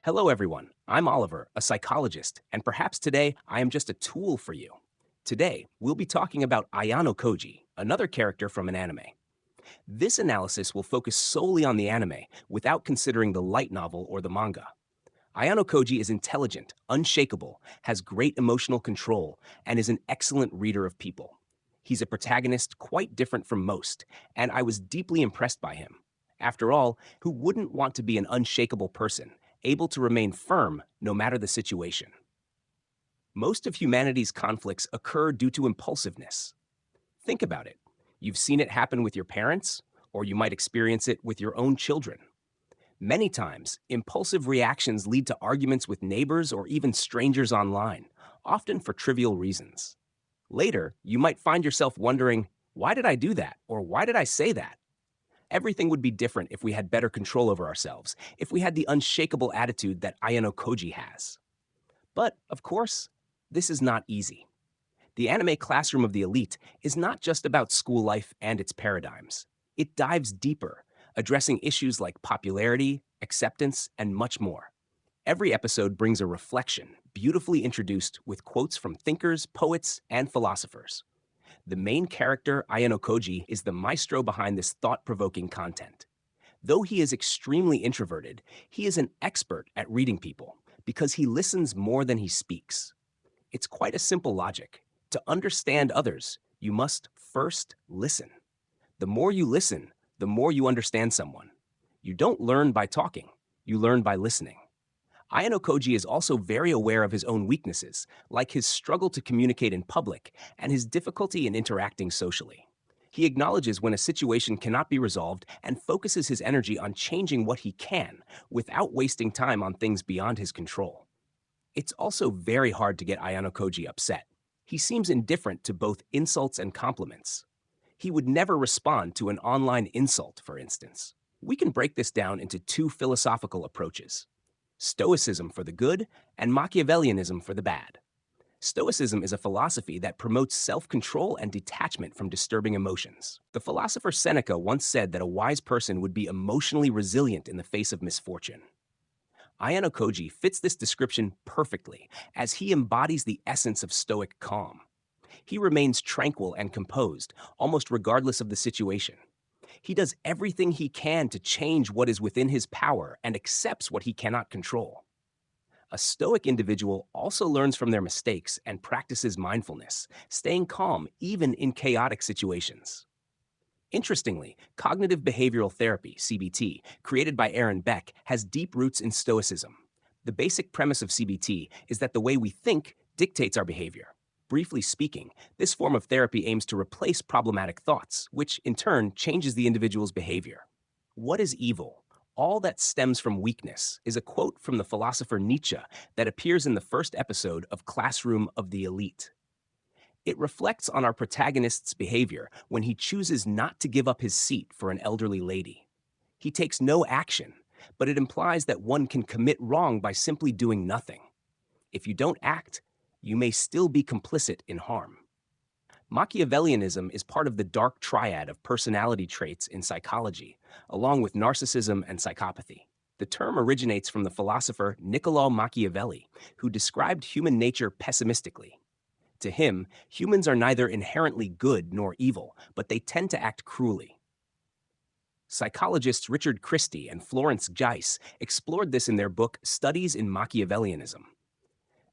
Hello, everyone. I'm Oliver, a psychologist, and perhaps today I am just a tool for you. Today, we'll be talking about Ayanokoji, another character from an anime. This analysis will focus solely on the anime without considering the light novel or the manga. Ayanokoji is intelligent, unshakable, has great emotional control, and is an excellent reader of people. He's a protagonist quite different from most, and I was deeply impressed by him. After all, who wouldn't want to be an unshakable person, able to remain firm no matter the situation? Most of humanity's conflicts occur due to impulsiveness. Think about it. You've seen it happen with your parents, or you might experience it with your own children. Many times, impulsive reactions lead to arguments with neighbors or even strangers online, often for trivial reasons. Later, you might find yourself wondering, why did I do that? Or why did I say that? Everything would be different if we had better control over ourselves, if we had the unshakable attitude that Ayanokoji has. But, of course, this is not easy. The anime classroom of the elite is not just about school life and its paradigms. It dives deeper, addressing issues like popularity, acceptance, and much more. Every episode brings a reflection, beautifully introduced with quotes from thinkers, poets, and philosophers. The main character, Ayanokoji, is the maestro behind this thought-provoking content. Though he is extremely introverted, he is an expert at reading people because he listens more than he speaks. It's quite a simple logic. To understand others, you must first listen. The more you listen, the more you understand someone. You don't learn by talking, you learn by listening. Ayanokoji is also very aware of his own weaknesses, like his struggle to communicate in public and his difficulty in interacting socially. He acknowledges when a situation cannot be resolved and focuses his energy on changing what he can without wasting time on things beyond his control. It's also very hard to get Ayanokoji upset. He seems indifferent to both insults and compliments. He would never respond to an online insult, for instance. We can break this down into two philosophical approaches: stoicism for the good and Machiavellianism for the bad. Stoicism is a philosophy that promotes self-control and detachment from disturbing emotions. The philosopher Seneca once said that a wise person would be emotionally resilient in the face of misfortune. Ayanokoji fits this description perfectly, as he embodies the essence of stoic calm. He remains tranquil and composed, almost regardless of the situation. He does everything he can to change what is within his power and accepts what he cannot control. A stoic individual also learns from their mistakes and practices mindfulness, staying calm even in chaotic situations. Interestingly, cognitive behavioral therapy, CBT, created by Aaron Beck, has deep roots in Stoicism. The basic premise of CBT is that the way we think dictates our behavior. Briefly speaking, this form of therapy aims to replace problematic thoughts, which in turn changes the individual's behavior. What is evil? All that stems from weakness is a quote from the philosopher Nietzsche that appears in the first episode of Classroom of the Elite. It reflects on our protagonist's behavior when he chooses not to give up his seat for an elderly lady. He takes no action, but it implies that one can commit wrong by simply doing nothing. If you don't act, you may still be complicit in harm. Machiavellianism is part of the dark triad of personality traits in psychology, along with narcissism and psychopathy. The term originates from the philosopher Niccolò Machiavelli, who described human nature pessimistically. To him, humans are neither inherently good nor evil, but they tend to act cruelly. Psychologists Richard Christie and Florence Gies explored this in their book Studies in Machiavellianism.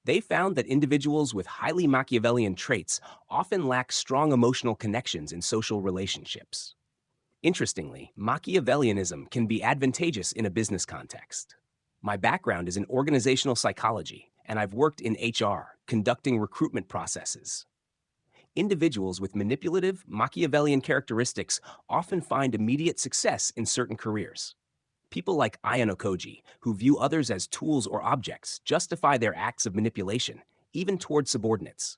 They found that individuals with highly Machiavellian traits often lack strong emotional connections in social relationships. Interestingly, Machiavellianism can be advantageous in a business context. My background is in organizational psychology, and I've worked in HR, conducting recruitment processes. Individuals with manipulative, Machiavellian characteristics often find immediate success in certain careers. People like Ayanokoji, who view others as tools or objects, justify their acts of manipulation, even toward subordinates.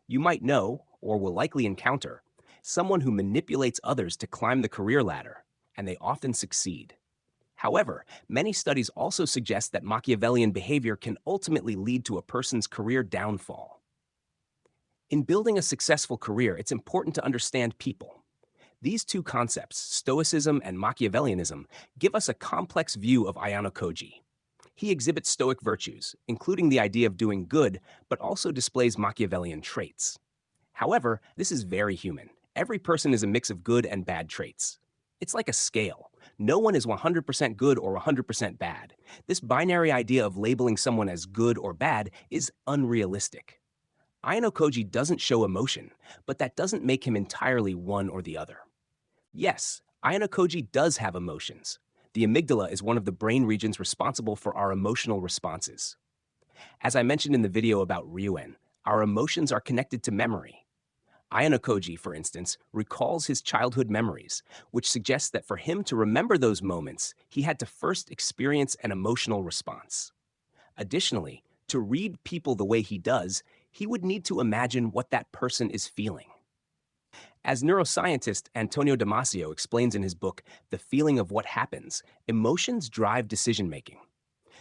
You might know, or will likely encounter, someone who manipulates others to climb the career ladder, and they often succeed. However, many studies also suggest that Machiavellian behavior can ultimately lead to a person's career downfall. In building a successful career, it's important to understand people. These two concepts, Stoicism and Machiavellianism, give us a complex view of Ayanokoji. He exhibits stoic virtues, including the idea of doing good, but also displays Machiavellian traits. However, this is very human. Every person is a mix of good and bad traits. It's like a scale. No one is 100% good or 100% bad. This binary idea of labeling someone as good or bad is unrealistic. Ayanokoji doesn't show emotion, but that doesn't make him entirely one or the other. Yes, Ayanokoji does have emotions. The amygdala is one of the brain regions responsible for our emotional responses. As I mentioned in the video about Ryuen, our emotions are connected to memory. Ayanokoji, for instance, recalls his childhood memories, which suggests that for him to remember those moments, he had to first experience an emotional response. Additionally, to read people the way he does, he would need to imagine what that person is feeling. As neuroscientist Antonio Damasio explains in his book, The Feeling of What Happens, emotions drive decision-making.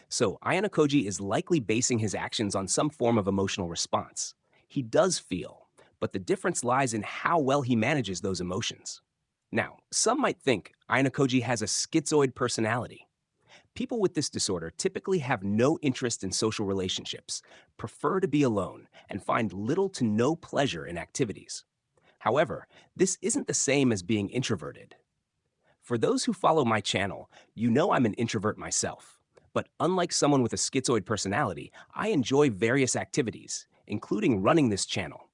So Ayanokoji is likely basing his actions on some form of emotional response. He does feel, but the difference lies in how well he manages those emotions. Now, some might think Ayanokoji has a schizoid personality. People with this disorder typically have no interest in social relationships, prefer to be alone, and find little to no pleasure in activities. However, this isn't the same as being introverted. For those who follow my channel, you know I'm an introvert myself. But unlike someone with a schizoid personality, I enjoy various activities, including running this channel.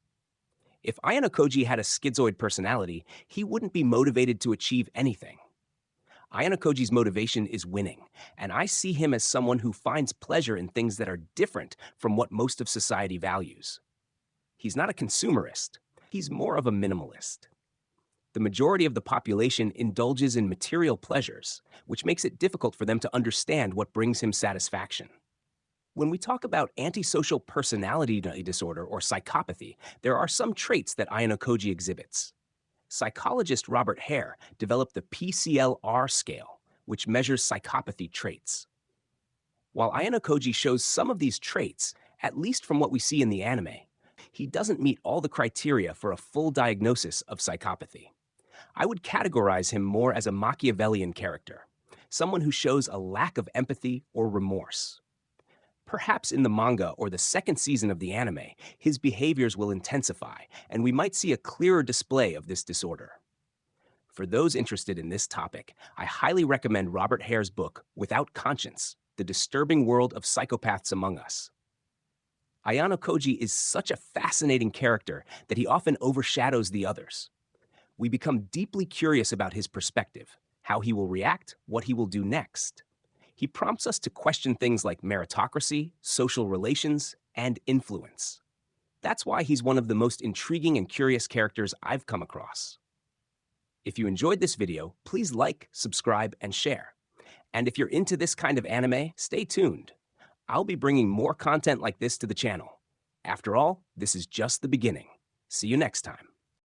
If Ayanokoji had a schizoid personality, he wouldn't be motivated to achieve anything. Ayanokoji's motivation is winning, and I see him as someone who finds pleasure in things that are different from what most of society values. He's not a consumerist. He's more of a minimalist. The majority of the population indulges in material pleasures, which makes it difficult for them to understand what brings him satisfaction. When we talk about antisocial personality disorder or psychopathy, there are some traits that Ayanokoji exhibits. Psychologist Robert Hare developed the PCL-R scale, which measures psychopathy traits. While Ayanokoji shows some of these traits, at least from what we see in the anime, he doesn't meet all the criteria for a full diagnosis of psychopathy. I would categorize him more as a Machiavellian character, someone who shows a lack of empathy or remorse. Perhaps in the manga or the second season of the anime, his behaviors will intensify, and we might see a clearer display of this disorder. For those interested in this topic, I highly recommend Robert Hare's book, Without Conscience: The Disturbing World of Psychopaths Among Us. Ayanokoji is such a fascinating character that he often overshadows the others. We become deeply curious about his perspective, how he will react, what he will do next. He prompts us to question things like meritocracy, social relations, and influence. That's why he's one of the most intriguing and curious characters I've come across. If you enjoyed this video, please like, subscribe, and share. And if you're into this kind of anime, stay tuned. I'll be bringing more content like this to the channel. After all, this is just the beginning. See you next time.